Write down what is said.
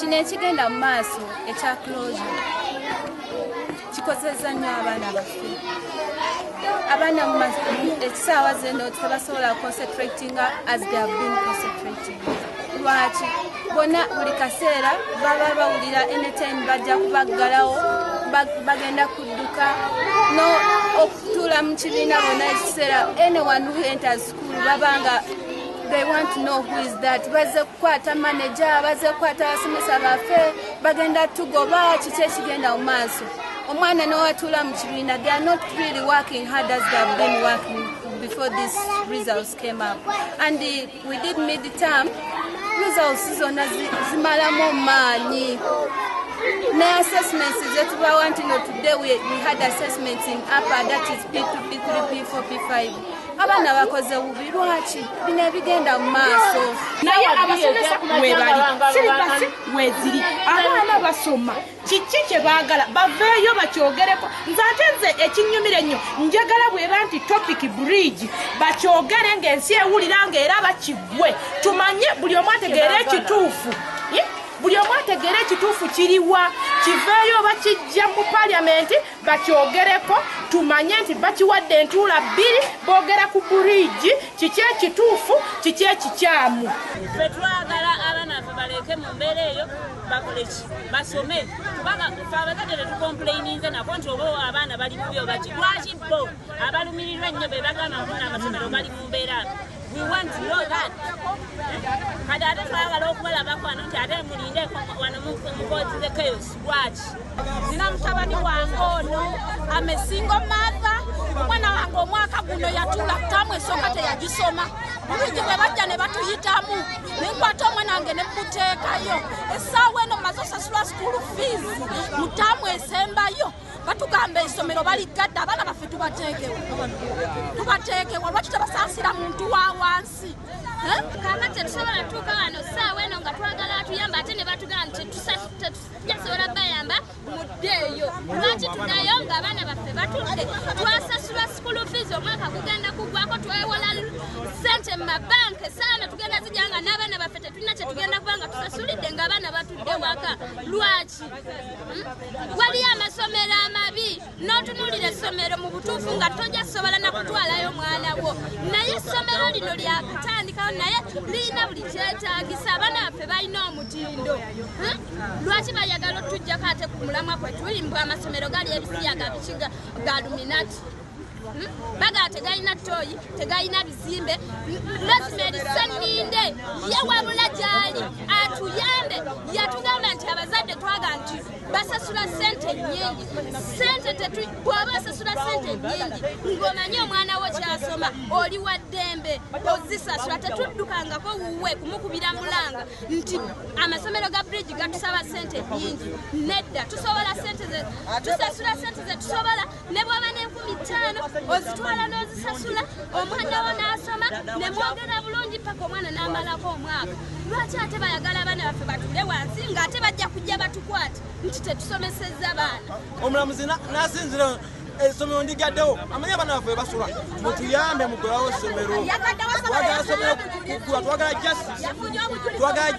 kino ekigenda mu maaso ekya closure kikozesa nnyo abaana baffe. Abaana ekisaawa zino tebasobola concentrating as they have been concentrating. Lwaki bona buli kaseera baba bawulira anytime bajja kubaggalawo bagenda kudduka no okutuula mu kibiina bona ekiseera anyone who enters school babanga they want to know who is that. Baze kukwata manager, baze kukwata abasomesa baffe, bagenda tugoba kiki ekigenda mu maaso. Omwana n'owatuula mu kibiina, they are not really working hard as they have been working before these results came up. And we did mid-term, results zonna zimalamu maanyi. Na assessments that we wanting today, we had assessments in upper, that is P2, P3, P4, P5. Abana bakoze bubi lwaki bino ebigenda mu maaso naye abasomesa webali silibasi weziri abaana basoma kiki kye baagala baveeyo bakyogereko nze ate nze ekinyumira ennyo njagala bweba nti topic bridge bakyogere ng'ensi ewulira ng'era bakiggwe tumanye buli omu ategeera ekituufu buli omu ategeera ekituufu kiriwa kiveeyo bakijja mu paliamenti bakyogereko tumanye nti bakiwadde entuula bbiri boogera ku bridge kiki ekituufu kiki ekikyamu. Ffe twagala abaana ffe baleke mu mbeera eyo bakoleki basome kubanga ffe abazadde tetukomplaininze nako nti oba abaana bali bubi oba ki lwaki bo abalumirirwa ennyo be bagamba nkuna amasomero gali mu mbeera. We want to know that. Kati ate twagala okubalabako wano nti ate mulindeeko wano mukozi the chaos lwaki. Nina mutabani wange ono amesingo mother omwana wange omwaka guno yatuula tamu esooka teyagisoma bulungi bwe bajja ne batuyitamu nenkwata omwana wange ne muteekayo essaawa eno maze osasula school fees mu tamu esembayo batugamba essomero baligadde abaana baffe tubateekewa lwaki tebasaasira muntu wa wansi kama tetusobola tuuka wano ssaawa eno nga twagala atuyamba ate ne batugamba nti tetujasobola bayamba muddeeyo lwaki tuddayo ng'abaana baffe batudde twasasula school fees omwaka gugenda kugwako twewola ssente mu mabanka esaana tugenda zijanga n'abaana baffe tetulina kye tugenda kuba nga tusasulidde ng'abaana batudde waka lwaki waliyo amasomero amabi n'otunuulira essomero mu butuufu nga tojja sobola nakutwalayo omwana wo naye essomero lino lyakatandikawo naye lirina buli kyetaagisa abaana baffe balina omutindo lwaki bayagala otujjako ate ku mulamwa kwe tuli mbw amasomero gali ebisiyaga bikiga ga luminati bagala tegalina toyi tegalina bizimbe Rosemary Sanninde ye wabula gyali atuyambe yatugamba nti abazadde twaga nti basasula ssente nnyingi ssente bw'oba basasula ssente nnyingi ng'omanyi omwana wo kyasoma oli wa ddembe ozisasula tetuddukangako wuwe kumukubira mulanga nti amasomero ga bridge gatusaba ssente nnyingi nedda tusasula ssente ze tusobola ne bw'oba n'5000 ozitwala n'ozisasula omwana wo n'asoma ne mwogera bulungi paka omwana n'amalako omwaka lwaki ate bayagala abaana baffe batule wansi ng'ate bajja kujja batukwata nti tetusomesezza baana omulamuzi n'asinzira essomero ndigaddewo amanyi abaana baffe basula mutuyambe mugulawo essomero twagala justice twagala